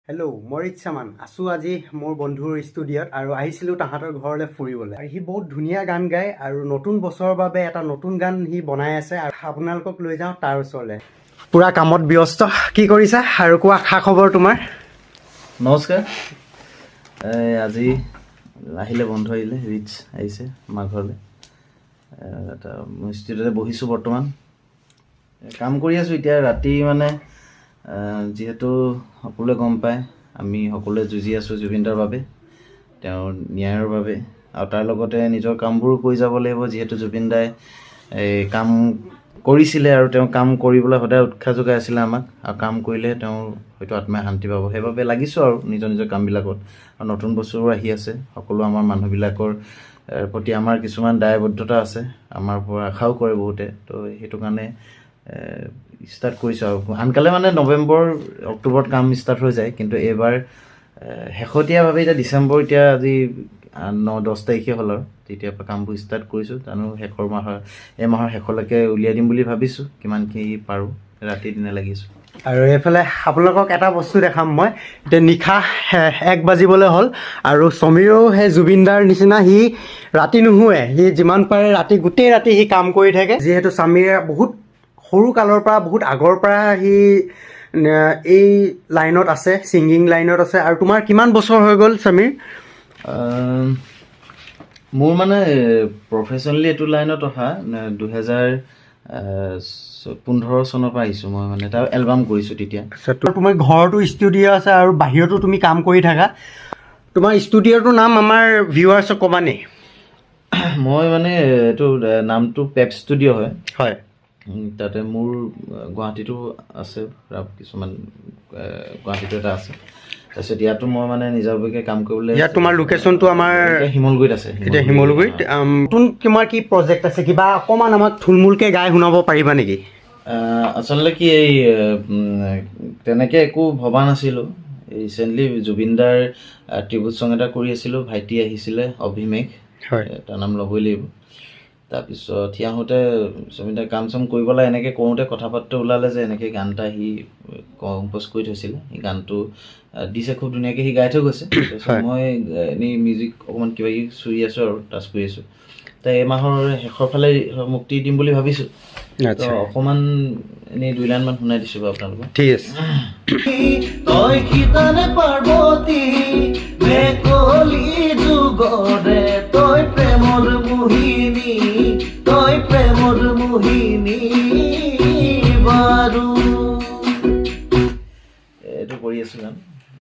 Hello' মই ৰিচামান আছোঁ আজি মোৰ বন্ধুৰ ষ্টুডিঅ'ত আৰু আহিছিলোঁ তাহাঁতৰ ঘৰলৈ ফুৰিবলৈ। আৰু সি বহুত ধুনীয়া গান গায় আৰু নতুন বছৰৰ বাবে এটা নতুন গান সি বনাই আছে আৰু আপোনালোকক লৈ যাওঁ তাৰ ওচৰলৈ। পূৰা কামত ব্যস্ত। কি কৰিছা আৰু কোৱা খা খবৰ তোমাৰ? নমস্কাৰ। আজি আহিলে বন্ধু আহিলে, ৰিচ আহিছে আমাৰ ঘৰলৈ। মই ষ্টুডিঅ'তে বহিছোঁ বৰ্তমান, কাম কৰি আছোঁ এতিয়া। ৰাতি মানে যিহেতু সকলোৱে গম পায় আমি সকলোৱে যুঁজি আছোঁ জুবিনদাৰ বাবে, তেওঁৰ ন্যায়ৰ বাবে, আৰু তাৰ লগতে নিজৰ কামবোৰো কৰি যাব লাগিব। যিহেতু জুবিনদাই কাম কৰিছিলে আৰু তেওঁ কাম কৰিবলৈ সদায় উৎসাহ যোগাই আছিলে আমাক, আৰু কাম কৰিলে তেওঁৰ হয়তো আত্মাই শান্তি পাব। সেইবাবে লাগিছোঁ আৰু নিজৰ নিজৰ কামবিলাকত। আৰু নতুন বছৰো আহি আছে, সকলো আমাৰ মানুহবিলাকৰ প্ৰতি আমাৰ কিছুমান দায়বদ্ধতা আছে, আমাৰ পৰা আশাও কৰে বহুতে। তো সেইটো কাৰণে ষ্টাৰ্ট কৰিছোঁ আৰু আনকালে মানে নৱেম্বৰ অক্টোবৰত কাম ষ্টাৰ্ট হৈ যায়, কিন্তু এইবাৰ শেহতীয়াভাৱে এতিয়া ডিচেম্বৰ, এতিয়া আজি 9-10 তাৰিখে হ'ল আৰু তেতিয়াৰ পৰা কামবোৰ ষ্টাৰ্ট কৰিছোঁ। জানো এই মাহৰ শেষলৈকে উলিয়াই দিম বুলি ভাবিছোঁ, কিমানখিনি পাৰোঁ। ৰাতি দিনে লাগিছোঁ। আৰু এইফালে আপোনালোকক এটা বস্তু দেখাম মই। এতিয়া নিশা 1 বাজিবলৈ হ'ল আৰু সমীৰেও সেই জুবিনদাৰ নিচিনা সি ৰাতি নুশুৱে। সি যিমান পাৰে গোটেই ৰাতি সি কাম কৰি থাকে। যিহেতু সমীৰে বহুত সৰু কালৰ পৰা, বহুত আগৰ পৰা সি এই লাইনত আছে, ছিংগিং লাইনত আছে। আৰু তোমাৰ কিমান বছৰ হৈ গ'ল সমীৰ? মোৰ মানে প্ৰফেচনেলি এইটো লাইনত অহা 2015 চনৰ পৰা আহিছোঁ মই। মানে এটা এলবাম কৰিছোঁ তেতিয়া। তোমাৰ ঘৰতো ষ্টুডিঅ' আছে আৰু বাহিৰতো তুমি কাম কৰি থাকা। তোমাৰ ষ্টুডিঅ'টোৰ নাম আমাৰ ভিউৱাৰ্ছক ক'বা নি? মই মানে এইটো নামটো পেপ ষ্টুডিঅ' হয়। হয়। তাতে মোৰ গুৱাহাটীতো আছে, কিছুমান গুৱাহাটীতো এটা আছে। তাৰপিছত ইয়াতো মই মানে নিজাববীয়াকৈ কাম কৰিবলৈ। ইয়াত তোমাৰ লোকেশ্যনটো আমাৰ শিমলুগুৰিত আছে। এতিয়া শিমলুগুৰিত নতুন তোমাৰ কি প্ৰজেক্ট আছে? কিবা অকণমান আমাক থুলমূলকৈ গাই শুনাব পাৰিবা নেকি? আচলতে কি এই তেনেকৈ একো ভবা নাছিলোঁ। ৰিচেণ্টলি জুবিনদাৰ ট্ৰিবিউট ছং এটা কৰি আছিলোঁ, ভাইটি আহিছিলে অভিমেষ, হয়, তাৰ নাম ল'বই লাগিব। তাৰপিছত সি আহোঁতে জুবিনদাৰ কাম চাম কৰিবলৈ এনেকৈ কৰোঁতে কথা পাতোঁতে ওলালে যে এনেকৈ গান এটা সি কম্প'জ কৰি থৈছিলে। সেই গানটো দিছে, খুব ধুনীয়াকৈ সি গাই থৈ গৈছে। তাৰপিছত মই এনেই মিউজিক অকণমান কিবা কিবি চুই আছোঁ আৰু টাচ কৰি আছোঁ। তো এই মাহৰ শেষৰ ফালে মুক্তি দিম বুলি ভাবিছোঁ। তো অকণমান এনেই 2 লাইনমান শুনাই দিছোঁ বাৰু আপোনালোকক। ঠিক আছে। তই খিতানে পাৰ্বতী